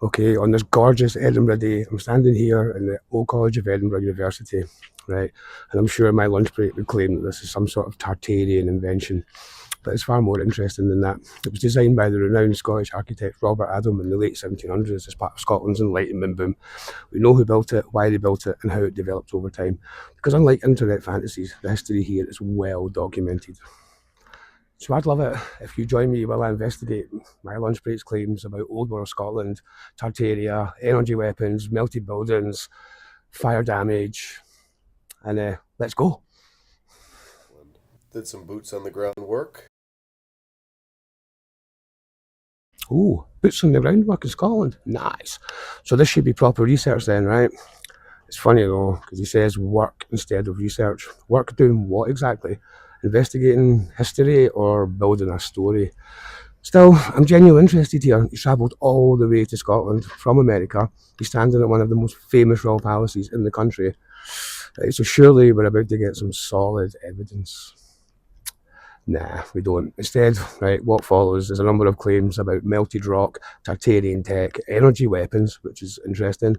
Okay, on this gorgeous Edinburgh day, I'm standing here in the Old College of Edinburgh University, right? And I'm sure my lunch break would claim that this is some sort of Tartarian invention, but it's far more interesting than that. It was designed by the renowned Scottish architect Robert Adam in the late 1700s as part of Scotland's Enlightenment boom. We know who built it, why they built it, and how it developed over time. Because unlike internet fantasies, the history here is well documented. So I'd love it if you join me while I investigate my lunch break's claims about Old World Scotland, Tartaria, energy weapons, melted buildings, fire damage, and let's go. Did some boots on the ground work. Ooh, boots on the ground work in Scotland. Nice. So this should be proper research then, right? It's funny though, because he says work instead of research. Work doing what exactly? Investigating history or building a story? Still, I'm genuinely interested here. He's travelled all the way to Scotland from America. He's standing at one of the most famous royal palaces in the country. So surely we're about to get some solid evidence. Nah, we don't. Instead, right, what follows is a number of claims about melted rock, Tartarian tech, energy weapons, which is interesting,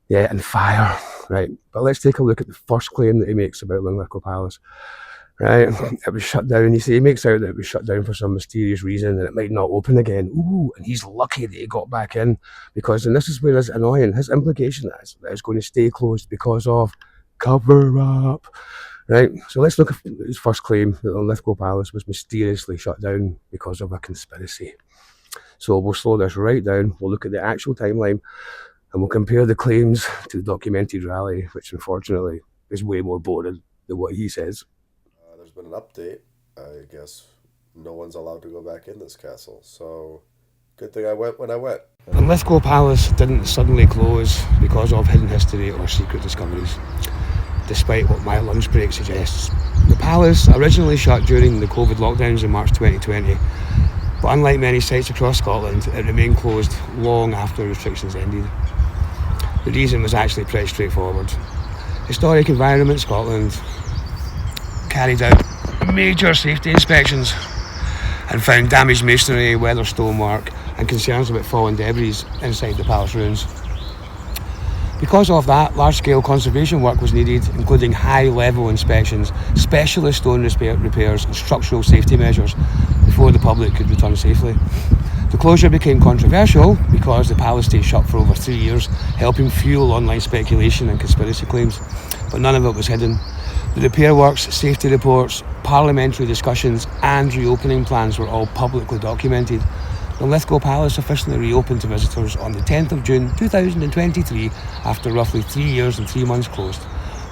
yeah, and fire, right? But let's take a look at the first claim that he makes about Linlithgow Palace. Right, it was shut down. He makes out that it was shut down for some mysterious reason and it might not open again. Ooh, and he's lucky that he got back in because, and this is where it's annoying, his implication is that it's going to stay closed because of cover up. Right, so let's look at his first claim that the Linlithgow Palace was mysteriously shut down because of a conspiracy. So we'll slow this right down, we'll look at the actual timeline, and we'll compare the claims to the documented reality, which unfortunately is way more boring than what he says. There's been an update. I guess no one's allowed to go back in this castle, so good thing I went when I went. Linlithgow Palace didn't suddenly close because of hidden history or secret discoveries, despite what my lunch break suggests. The palace originally shut during the COVID lockdowns in March 2020, but unlike many sites across Scotland, it remained closed long after restrictions ended. The reason was actually pretty straightforward. Historic Environment Scotland carried out major safety inspections and found damaged masonry, weathered stonework and concerns about fallen debris inside the palace ruins. Because of that, large-scale conservation work was needed, including high-level inspections, specialist stone repairs and structural safety measures before the public could return safely. The closure became controversial because the palace stayed shut for over 3 years, helping fuel online speculation and conspiracy claims, but none of it was hidden. The repair works, safety reports, parliamentary discussions and reopening plans were all publicly documented. The Linlithgow Palace officially reopened to visitors on the 10th of June 2023 after roughly 3 years and 3 months closed.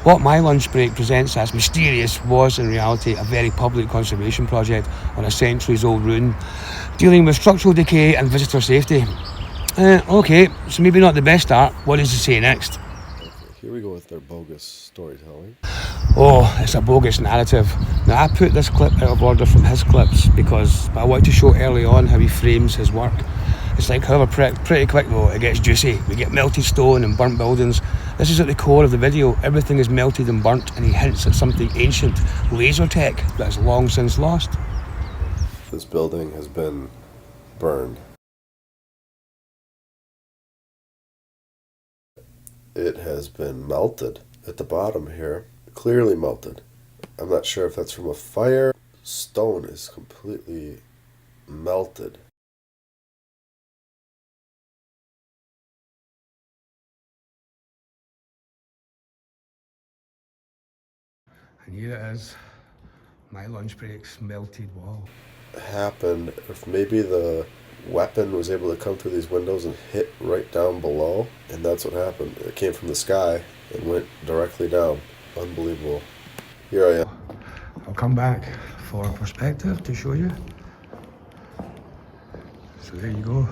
What my lunch break presents as mysterious was in reality a very public conservation project on a centuries old ruin, dealing with structural decay and visitor safety. Okay, so maybe not the best start. What does he say next? Here we go with their bogus storytelling. Oh, it's a bogus narrative. Now I put this clip out of order from his clips because I want to show early on how he frames his work. It's like, however, pretty quick though, it gets juicy. We get melted stone and burnt buildings. This is at the core of the video. Everything is melted and burnt and he hints at something ancient, laser tech, that is long since lost. This building has been burned. It has been melted at the bottom here, clearly melted. I'm not sure if that's from a fire. Stone is completely melted. And here it is, my lunch break's melted wall. Happened if maybe the weapon was able to come through these windows and hit right down below, and that's what happened. It came from the sky and went directly down. Unbelievable. Here I am. I'll come back for perspective to show you. So there you go.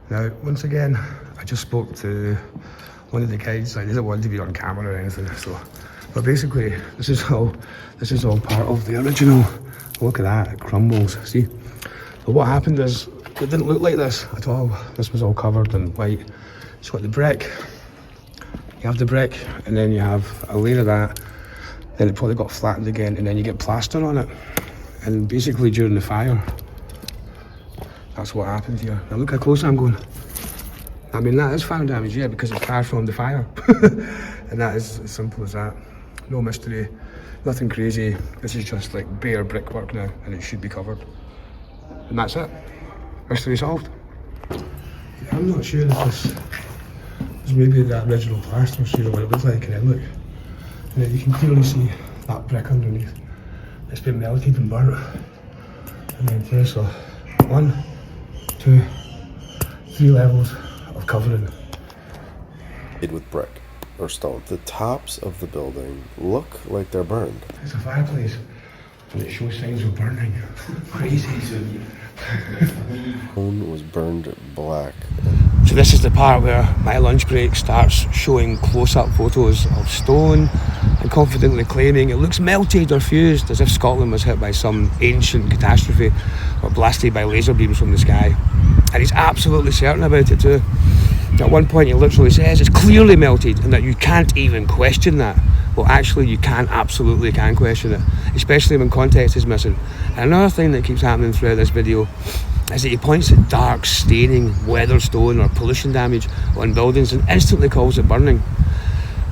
Now, once again, I just spoke to one of the guides. I didn't want to be on camera or anything, so. But basically, this is all part of the original. Look at that, it crumbles. See. So what happened is it didn't look like this at all. This was all covered in white. It's got the brick. You have the brick, and then you have a layer of that. Then it probably got flattened again, and then you get plaster on it. And basically, during the fire, That's what happened here. Now look how close I'm going. I mean, that is fire damage, yeah, because it's far from the fire. And that is as simple as that. No mystery, nothing crazy. This is just like bare brickwork now, and it should be covered. And that's it. Mystery solved. I'm not sure if this is maybe the original plaster, so what it looks like, and then look. And then you can clearly see that brick underneath. It's been melted and burnt. And then okay, so 1, 2, 3 levels of covering. Made with brick or stone. The tops of the building look like they're burned. It's a fireplace, and it shows signs of burning. Crazy. Stone was burned black. So this is the part where my lunch break starts showing close-up photos of stone and confidently claiming it looks melted or fused, as if Scotland was hit by some ancient catastrophe or blasted by laser beams from the sky. And he's absolutely certain about it too. At one point he literally says it's clearly melted and that you can't even question that. Well, actually you absolutely can question it, especially when context is missing. And another thing that keeps happening throughout this video is that he points at dark staining, weathered stone or pollution damage on buildings and instantly calls it burning.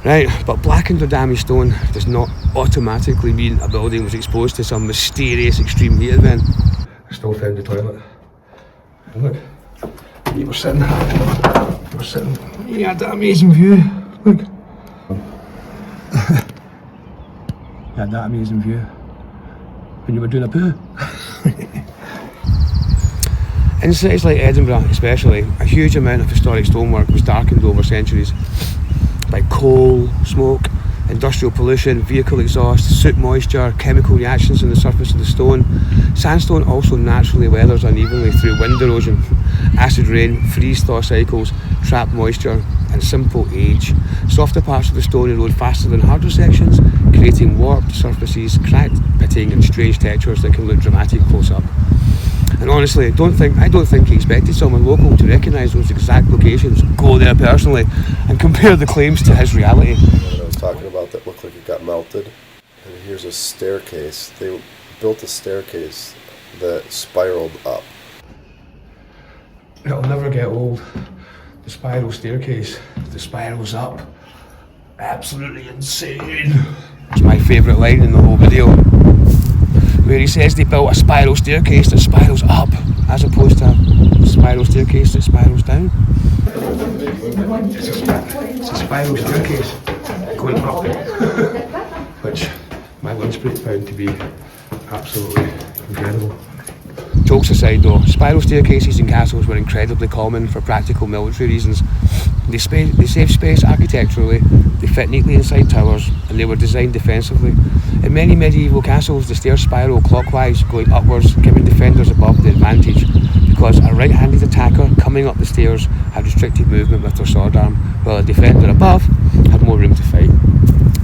Right, but blackened or damaged stone does not automatically mean a building was exposed to some mysterious extreme heat event. I still found the toilet. And look, you were sitting, you had that amazing view. Look. You had that amazing view when you were doing a poo. In cities like Edinburgh especially, a huge amount of historic stonework was darkened over centuries by coal, smoke, industrial pollution, vehicle exhaust, soot moisture, chemical reactions on the surface of the stone. Sandstone also naturally weathers unevenly through wind erosion, acid rain, freeze-thaw cycles, trapped moisture and simple age. Softer parts of the stone erode faster than harder sections, creating warped surfaces, cracked pitting and strange textures that can look dramatic close up. And honestly, I don't think he expected someone local to recognise those exact locations, go there personally, and compare the claims to his reality. What I was talking about that looked like it got melted. And here's a staircase. They built a staircase that spiraled up. It'll never get old. The spiral staircase, the spirals up. Absolutely insane. It's my favourite line in the whole video, where he says they built a spiral staircase that spirals up, as opposed to a spiral staircase that spirals down. It's a spiral staircase going up, which my lunch break found to be absolutely incredible. Jokes aside though, spiral staircases in castles were incredibly common for practical military reasons. They save space architecturally, they fit neatly inside towers, and they were designed defensively. In many medieval castles, the stairs spiral clockwise, going upwards, giving defenders above the advantage, because a right-handed attacker coming up the stairs had restricted movement with their sword arm, while a defender above had more room to fight.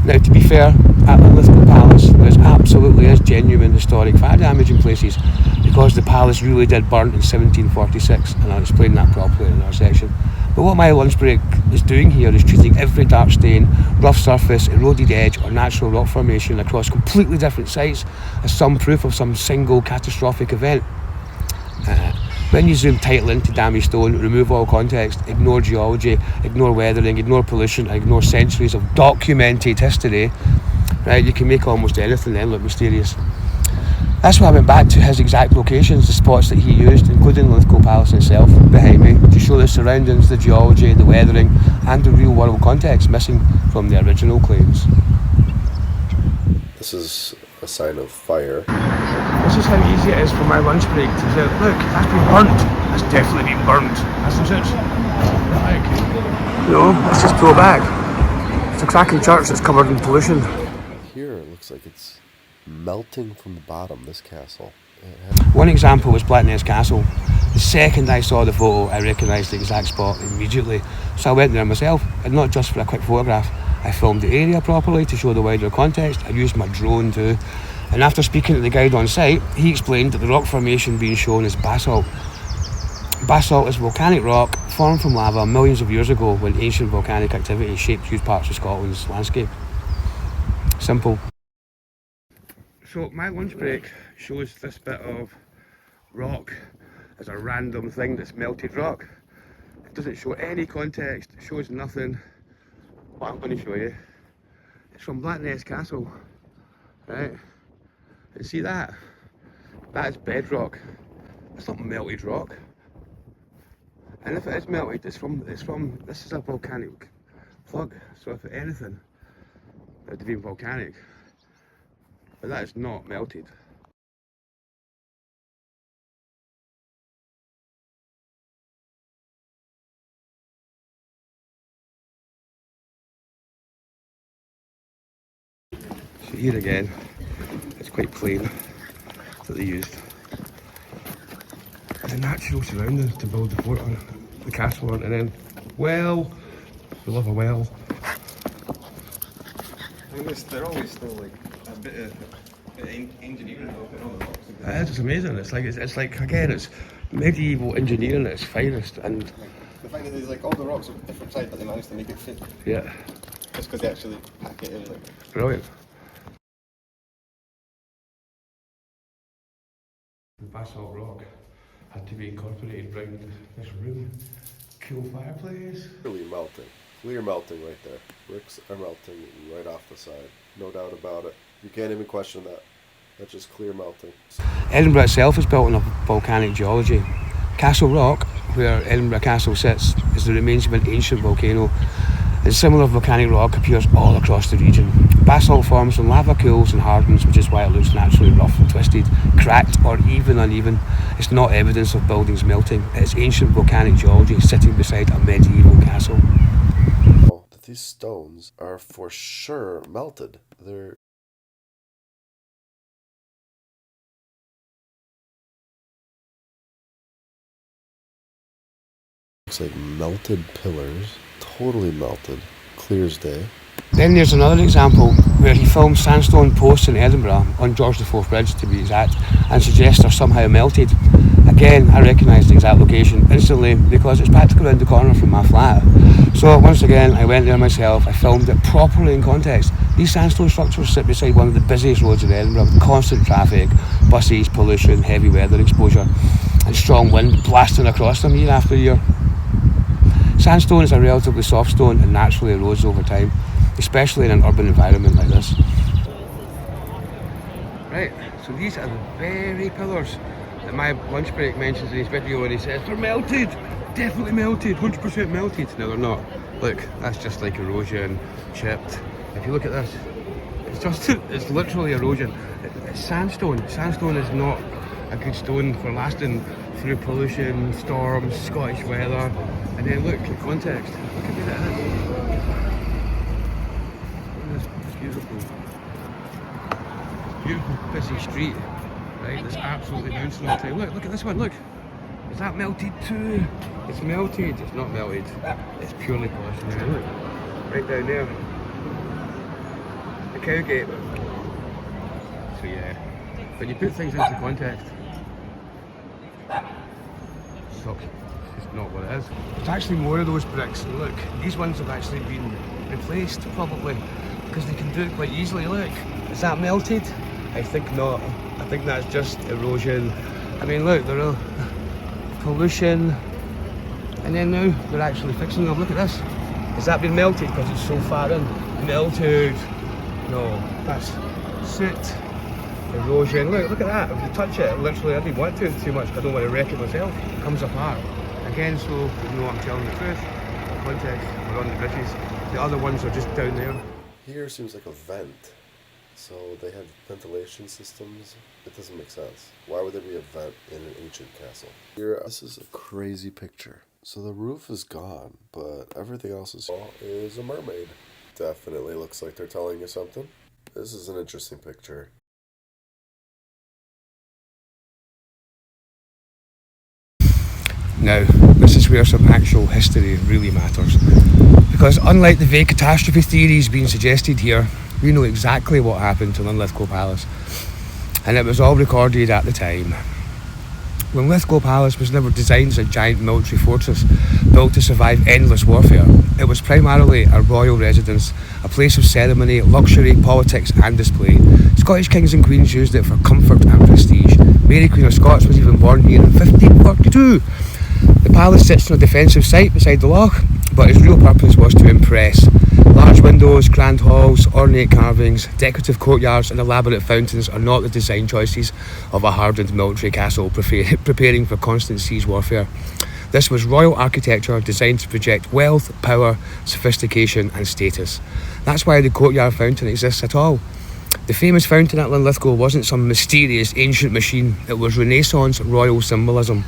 Now, to be fair, at Linlithgow Palace, there absolutely is genuine historic fire damage in places, because the palace really did burn in 1746, and I'll explain that properly in our section. But what my lunch break is doing here is treating every dark stain, rough surface, eroded edge or natural rock formation across completely different sites as some proof of some single catastrophic event. When you zoom tightly into damaged stone, remove all context, ignore geology, ignore weathering, ignore pollution, ignore centuries of documented history, right, you can make almost anything then look mysterious. That's why I went back to his exact locations, the spots that he used, including Linlithgow Palace itself behind me, to show the surroundings, the geology, the weathering and the real world context missing from the original claims. This is a sign of fire. This is how easy it is for my lunch break to say, look, that's been burnt. That's definitely been burnt, hasn't it? Like, no, let's just pull back. It's a cracking church that's covered in pollution. Here it looks like it's melting from the bottom, this castle. One example was Blackness Castle. The second I saw the photo, I recognised the exact spot immediately. So I went there myself, and not just for a quick photograph. I filmed the area properly to show the wider context. I used my drone too. And after speaking to the guide on site, he explained that the rock formation being shown is basalt. Basalt is volcanic rock formed from lava millions of years ago when ancient volcanic activity shaped huge parts of Scotland's landscape. Simple. So my lunch break shows this bit of rock as a random thing that's melted rock. It doesn't show any context, it shows nothing. What I'm going to show you, it's from Blackness Castle, right? And see that? That is bedrock. It's not melted rock. And if it is melted, this is a volcanic plug. So if anything, it would have been volcanic. But that is not melted. So here again, it's quite plain that they used the natural surroundings to build the fort on, the castle on, and then, well, we love a well. They're always still like a bit of engineering and all the rocks. It is, it's amazing. It's like again, it's medieval engineering at its finest, and The thing is, like all the rocks are different size, but they managed to make it fit. yeah, Just because they actually pack it in. Like, brilliant. The basalt rock had to be incorporated around this room. Cool fireplace. Really melting. Clear melting right there. Bricks are melting right off the side. No doubt about it. You can't even question that. That's just clear melting. Edinburgh itself is built on a volcanic geology. Castle Rock, where Edinburgh Castle sits, is the remains of an ancient volcano. And similar volcanic rock appears all across the region. Basalt forms when lava cools and hardens, which is why it looks naturally rough and twisted, cracked or even uneven. It's not evidence of buildings melting. It's ancient volcanic geology sitting beside a medieval castle. That these stones are for sure melted. They're looks like melted pillars, totally melted, clear as day. Then there's another example where he filmed sandstone posts in Edinburgh, on George IV Bridge to be exact, and suggests they're somehow melted. Again, I recognise the exact location instantly because it's practically around the corner from my flat. So once again, I went there myself, I filmed it properly in context. These sandstone structures sit beside one of the busiest roads in Edinburgh with constant traffic, buses, pollution, heavy weather exposure, and strong wind blasting across them year after year. Sandstone is a relatively soft stone and naturally erodes over time, especially in an urban environment like this. Right, so these are the very pillars that my lunch break mentions in his video, and he says they're melted, definitely melted, 100% melted. No, they're not. Look, that's just like erosion, chipped. If you look at this, it's literally erosion. It's sandstone. Sandstone is not a good stone for lasting through pollution, storms, Scottish weather. And then look at context. Look at where it is. Look at this beautiful busy street, right? That's absolutely bouncing all the time. Look at this one. Look, is that melted too? It's melted. It's not melted. It's purely cautionary. Look, right down there, the Cowgate. So yeah, when you put things into context, sucks. It's not what it is. It's actually more of those bricks. And look, these ones have actually been replaced probably because they can do it quite easily. Look, is that melted? I think not. I think that's just erosion. I mean, look, they're all pollution, and then now they're actually fixing them. Look at this. Has that been melted because it's so far in? Melted. No, that's soot. Erosion. Look at that. If you touch it, literally, I didn't want to too much because I don't want to wreck it myself. It comes apart. Again, so you know I'm telling the truth. Context, we're on the bridges. The other ones are just down there. Here seems like a vent. So they have ventilation systems. It doesn't make sense. Why would there be a vent in an ancient castle? Here, this is a crazy picture. So the roof is gone, but everything else is a mermaid. Definitely looks like they're telling you something. This is an interesting picture. Now, this is where some actual history really matters. Because unlike the vague catastrophe theories being suggested here, we know exactly what happened to Linlithgow Palace. And it was all recorded at the time. Linlithgow Palace was never designed as a giant military fortress built to survive endless warfare. It was primarily a royal residence, a place of ceremony, luxury, politics and display. Scottish kings and queens used it for comfort and prestige. Mary Queen of Scots was even born here in 1542. The palace sits on a defensive site beside the loch, but its real purpose was to impress. Large windows, grand halls, ornate carvings, decorative courtyards and elaborate fountains are not the design choices of a hardened military castle preparing for constant siege warfare. This was royal architecture designed to project wealth, power, sophistication and status. That's why the courtyard fountain exists at all. The famous fountain at Linlithgow wasn't some mysterious ancient machine, it was Renaissance royal symbolism.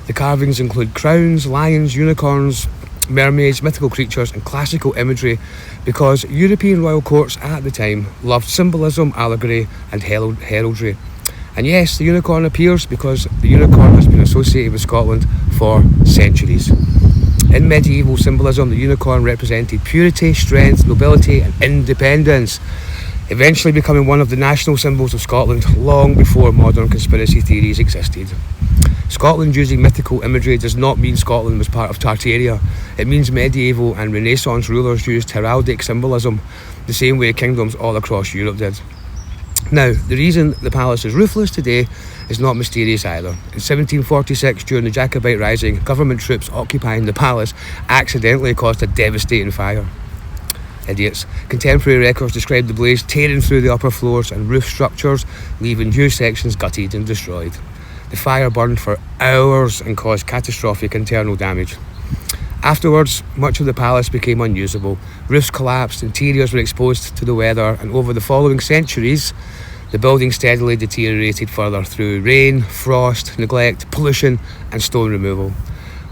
The carvings include crowns, lions, unicorns, mermaids, mythical creatures and classical imagery because European royal courts at the time loved symbolism, allegory and heraldry. And yes, the unicorn appears because the unicorn has been associated with Scotland for centuries. In medieval symbolism, the unicorn represented purity, strength, nobility and independence, eventually becoming one of the national symbols of Scotland long before modern conspiracy theories existed. Scotland using mythical imagery does not mean Scotland was part of Tartaria. It means medieval and Renaissance rulers used heraldic symbolism the same way kingdoms all across Europe did. Now, the reason the palace is roofless today is not mysterious either. In 1746, during the Jacobite Rising, government troops occupying the palace accidentally caused a devastating fire. Idiots. Contemporary records describe the blaze tearing through the upper floors and roof structures, leaving new sections gutted and destroyed. The fire burned for hours and caused catastrophic internal damage. Afterwards, much of the palace became unusable. Roofs collapsed, interiors were exposed to the weather, and over the following centuries, the building steadily deteriorated further through rain, frost, neglect, pollution, and stone removal.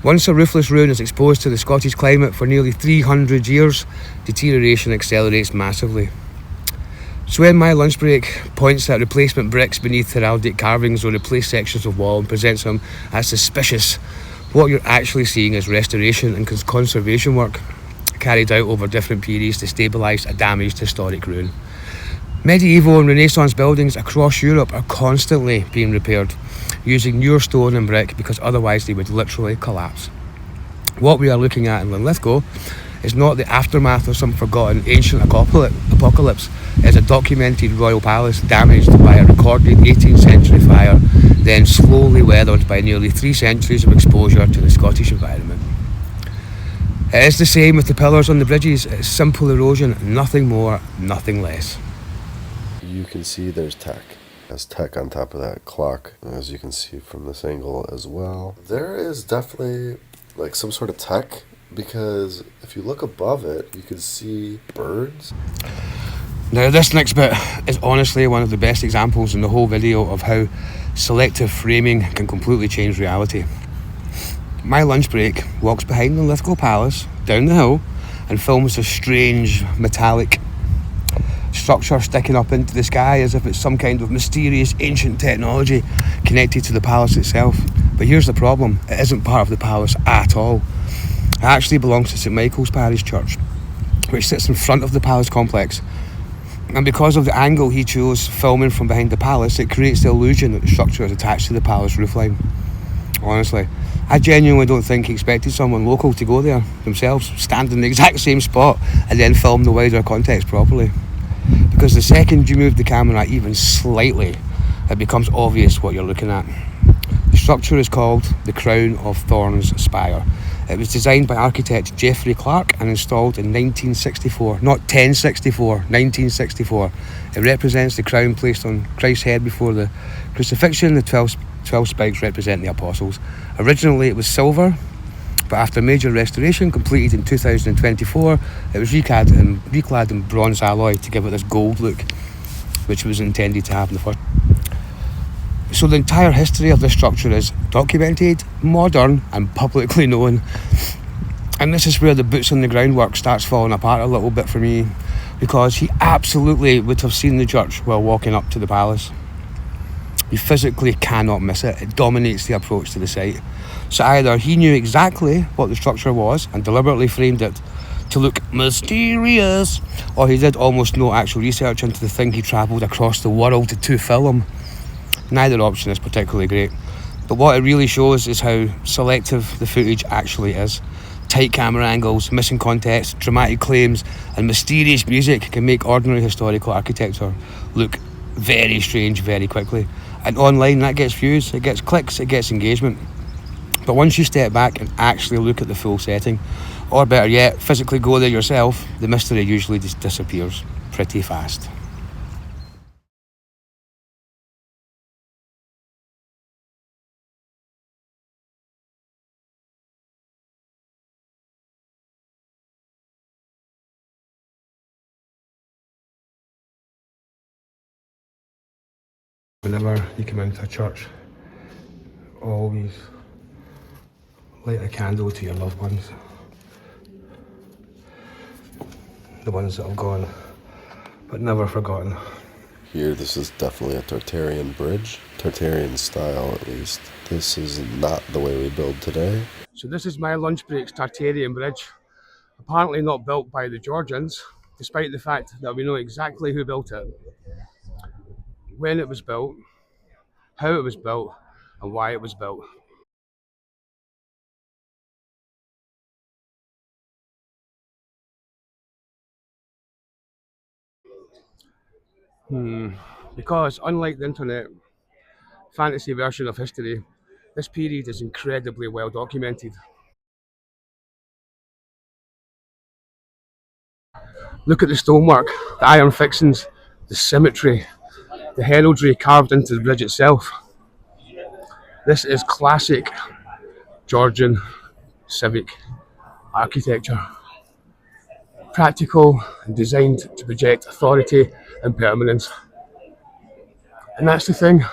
Once a roofless ruin is exposed to the Scottish climate for nearly 300 years, deterioration accelerates massively. So when my lunch break points at replacement bricks beneath heraldic carvings or replaced sections of wall and presents them as suspicious, what you're actually seeing is restoration and conservation work carried out over different periods to stabilise a damaged historic ruin. Medieval and Renaissance buildings across Europe are constantly being repaired using newer stone and brick because otherwise they would literally collapse. What we are looking at in Linlithgow is not the aftermath of some forgotten ancient apocalypse. It's a documented royal palace damaged by a recorded 18th century fire, then slowly weathered by nearly 3 centuries of exposure to the Scottish environment. It is the same with the pillars on the bridges. It's simple erosion, nothing more, nothing less. You can see there's tech. There's tech on top of that clock, as you can see from this angle as well. There is definitely like some sort of tech, because if you look above it, you can see birds. Now this next bit is honestly one of the best examples in the whole video of how selective framing can completely change reality. My lunch break walks behind the Linlithgow Palace, down the hill, and films a strange metallic structure sticking up into the sky as if it's some kind of mysterious ancient technology connected to the palace itself. But here's the problem, it isn't part of the palace at all. It actually belongs to St Michael's Parish Church, which sits in front of the palace complex. And because of the angle he chose filming from behind the palace, it creates the illusion that the structure is attached to the palace roofline. Honestly, I genuinely don't think he expected someone local to go there themselves, stand in the exact same spot and then film the wider context properly. Because the second you move the camera even slightly, it becomes obvious what you're looking at. The structure is called the Crown of Thorns Spire. It was designed by architect Geoffrey Clark and installed in 1964, not 1064, 1964. It represents the crown placed on Christ's head before the crucifixion. The 12 spikes represent the apostles. Originally it was silver, but after major restoration completed in 2024, it was reclad in bronze alloy to give it this gold look, which was intended to have in the first. So the entire history of this structure is documented, modern and publicly known. And this is where the boots on the ground work starts falling apart a little bit for me, because he absolutely would have seen the church while walking up to the palace. You physically cannot miss it. It dominates the approach to the site. So either he knew exactly what the structure was and deliberately framed it to look mysterious, or he did almost no actual research into the thing he travelled across the world to film. Neither option is particularly great. But what it really shows is how selective the footage actually is. Tight camera angles, missing context, dramatic claims, and mysterious music can make ordinary historical architecture look very strange very quickly. And online, that gets views, it gets clicks, it gets engagement. But once you step back and actually look at the full setting, or better yet, physically go there yourself, the mystery usually just disappears pretty fast. Whenever you come into a church, always light a candle to your loved ones. The ones that have gone, but never forgotten. Here, this is definitely a Tartarian bridge. Tartarian style, at least. This is not the way we build today. So this is my lunch break's Tartarian bridge. Apparently not built by the Georgians, despite the fact that we know exactly who built it, when it was built, how it was built, and why it was built. Because unlike the internet fantasy version of history, this period is incredibly well documented. Look at the stonework, the iron fixings, the symmetry, the heraldry carved into the bridge itself. This is classic Georgian civic architecture. Practical and designed to project authority and permanence. And that's the thing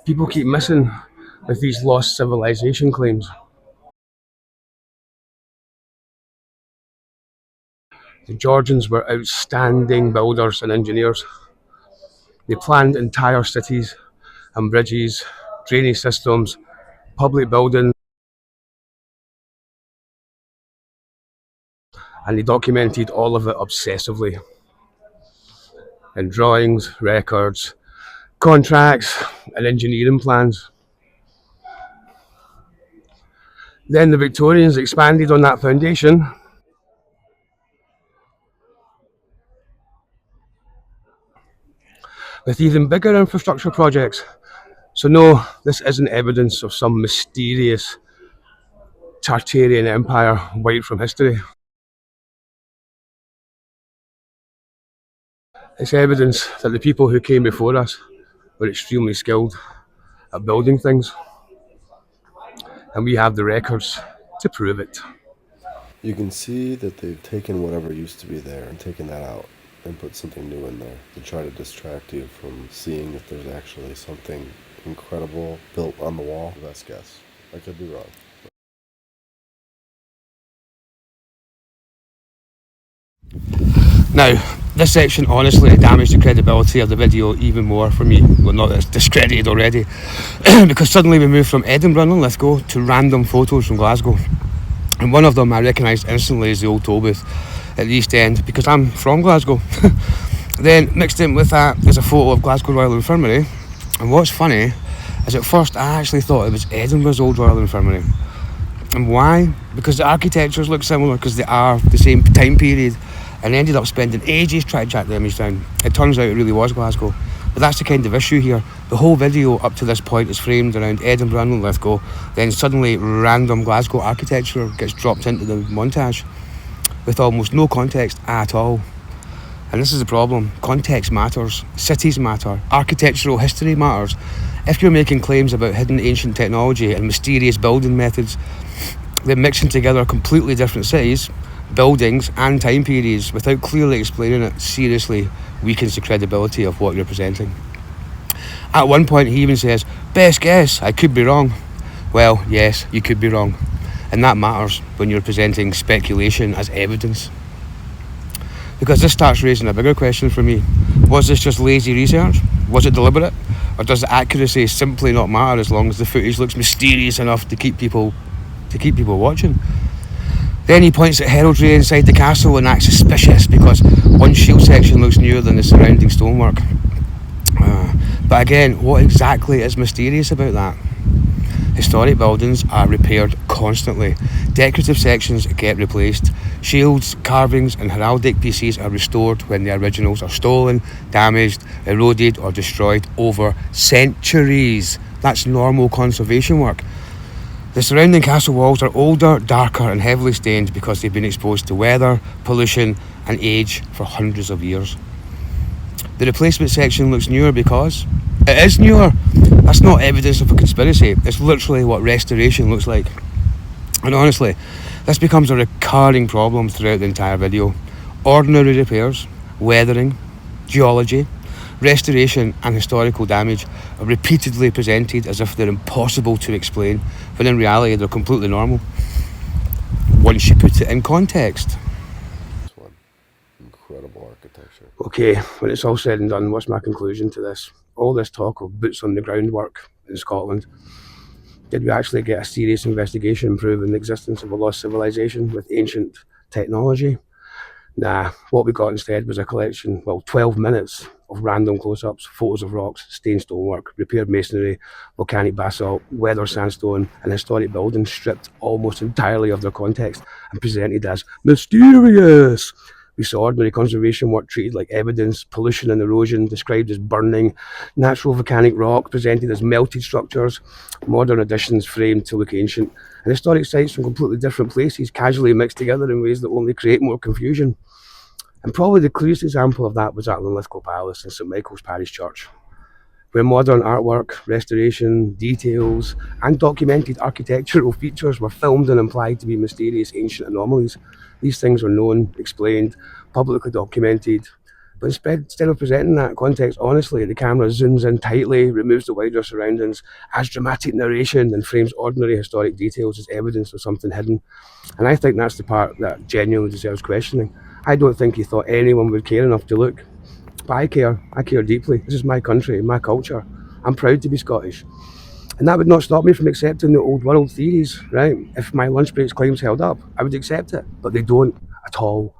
people keep missing with these lost civilization claims. The Georgians were outstanding builders and engineers. They planned entire cities and bridges, drainage systems, public buildings, and they documented all of it obsessively in drawings, records, contracts, and engineering plans. Then the Victorians expanded on that foundation with even bigger infrastructure projects. So no, this isn't evidence of some mysterious Tartarian empire wiped from history. It's evidence that the people who came before us were extremely skilled at building things, and we have the records to prove it. You can see that they've taken whatever used to be there and taken that out and put something new in there to try to distract you from seeing if there's actually something incredible built on the wall. Best guess. I could be wrong. Now, this section honestly damaged the credibility of the video even more for me. Well, not that it's discredited already, because suddenly we moved from Edinburgh and Lithgow to random photos from Glasgow. And one of them I recognised instantly as the old toll booth at the East End, because I'm from Glasgow. Then mixed in with that is a photo of Glasgow Royal Infirmary. And what's funny is at first I actually thought it was Edinburgh's old Royal Infirmary. And why? Because the architectures look similar, because they are the same time period, and ended up spending ages trying to track the image down. It turns out it really was Glasgow. But that's the kind of issue here. The whole video up to this point is framed around Edinburgh and Lithgow, then suddenly random Glasgow architecture gets dropped into the montage with almost no context at all. And this is the problem. Context matters, cities matter, architectural history matters. If you're making claims about hidden ancient technology and mysterious building methods, then mixing together completely different cities, buildings and time periods without clearly explaining it seriously weakens the credibility of what you're presenting. At one point he even says, "Best guess, I could be wrong." Well, yes, you could be wrong, and that matters when you're presenting speculation as evidence. Because this starts raising a bigger question for me. Was this just lazy research? Was it deliberate? Or does the accuracy simply not matter as long as the footage looks mysterious enough to keep people watching? Then he points at heraldry inside the castle and acts suspicious because one shield section looks newer than the surrounding stonework. But again, what exactly is mysterious about that? Historic buildings are repaired constantly. Decorative sections get replaced. Shields, carvings, and heraldic pieces are restored when the originals are stolen, damaged, eroded, or destroyed over centuries. That's normal conservation work. The surrounding castle walls are older, darker, and heavily stained because they've been exposed to weather, pollution, and age for hundreds of years. The replacement section looks newer because it is newer. That's not evidence of a conspiracy. It's literally what restoration looks like. And honestly, this becomes a recurring problem throughout the entire video. Ordinary repairs, weathering, geology, restoration and historical damage are repeatedly presented as if they're impossible to explain, when in reality they're completely normal once you put it in context. This one. Incredible architecture. Okay, when it's all said and done, what's my conclusion to this? All this talk of boots on the ground work in Scotland, did we actually get a serious investigation proving the existence of a lost civilization with ancient technology? Nah, what we got instead was a collection, 12 minutes of random close-ups, photos of rocks, stained stonework, repaired masonry, volcanic basalt, weather sandstone, and historic buildings stripped almost entirely of their context and presented as mysterious. We saw ordinary conservation work treated like evidence, pollution and erosion described as burning, natural volcanic rock presented as melted structures, modern additions framed to look ancient, and historic sites from completely different places casually mixed together in ways that only create more confusion. And probably the clearest example of that was at Linlithgow Palace in St Michael's Parish Church, where modern artwork, restoration, details, and documented architectural features were filmed and implied to be mysterious ancient anomalies. These things are known, explained, publicly documented, but instead of presenting that context honestly, the camera zooms in tightly, removes the wider surroundings, adds dramatic narration, and frames ordinary historic details as evidence of something hidden. And I think that's the part that genuinely deserves questioning. I don't think he thought anyone would care enough to look. But I care. I care deeply. This is my country, my culture. I'm proud to be Scottish. And that would not stop me from accepting the old world theories, right? If my lunch break's claims held up, I would accept it. But they don't at all.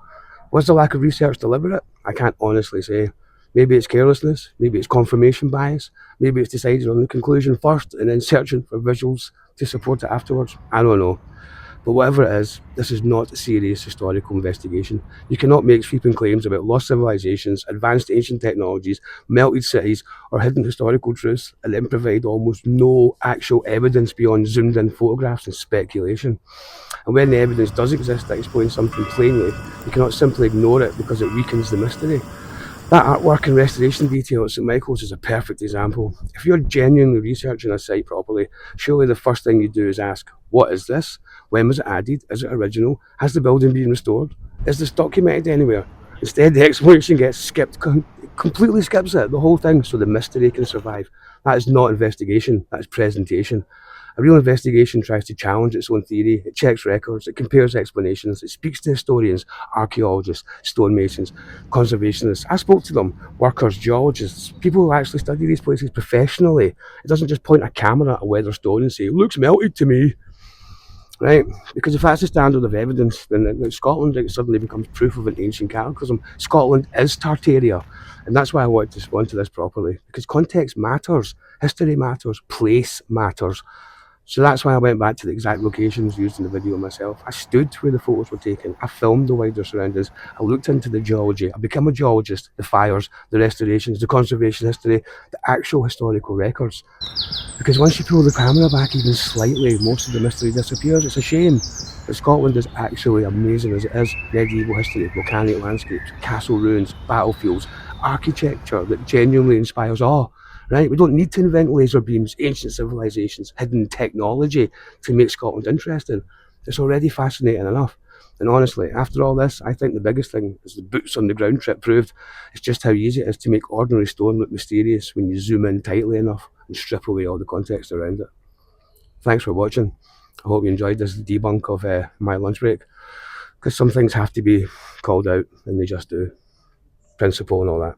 Was the lack of research deliberate? I can't honestly say. Maybe it's carelessness, maybe it's confirmation bias, maybe it's decided on the conclusion first and then searching for visuals to support it afterwards. I don't know. But whatever it is, this is not a serious historical investigation. You cannot make sweeping claims about lost civilizations, advanced ancient technologies, melted cities, or hidden historical truths, and then provide almost no actual evidence beyond zoomed in photographs and speculation. And when the evidence does exist that explains something plainly, you cannot simply ignore it because it weakens the mystery. That artwork and restoration detail at St Michael's is a perfect example. If you're genuinely researching a site properly, surely the first thing you do is ask, what is this? When was it added? Is it original? Has the building been restored? Is this documented anywhere? Instead, the explanation gets skipped, completely skips it, the whole thing, so the mystery can survive. That is not investigation, that is presentation. A real investigation tries to challenge its own theory, it checks records, it compares explanations, it speaks to historians, archaeologists, stonemasons, conservationists. I spoke to them, workers, geologists, people who actually study these places professionally. It doesn't just point a camera at a weathered stone and say, it looks melted to me. Right? Because if that's the standard of evidence, then Scotland it suddenly becomes proof of an ancient cataclysm. Scotland is Tartaria. And that's why I wanted to respond to this properly. Because context matters, history matters, place matters. So that's why I went back to the exact locations used in the video myself. I stood where the photos were taken. I filmed the wider surroundings. I looked into the geology. I became a geologist, the fires, the restorations, the conservation history, the actual historical records. Because once you pull the camera back even slightly, most of the mystery disappears. It's a shame. But Scotland is actually amazing as it is. Medieval history, volcanic landscapes, castle ruins, battlefields, architecture that genuinely inspires awe. Right? We don't need to invent laser beams, ancient civilizations, hidden technology to make Scotland interesting. It's already fascinating enough. And honestly, after all this, I think the biggest thing is the boots on the ground trip proved. It's just how easy it is to make ordinary stone look mysterious when you zoom in tightly enough and strip away all the context around it. Thanks for watching. I hope you enjoyed this debunk of my lunch break, because some things have to be called out, and they just do. Principle and all that.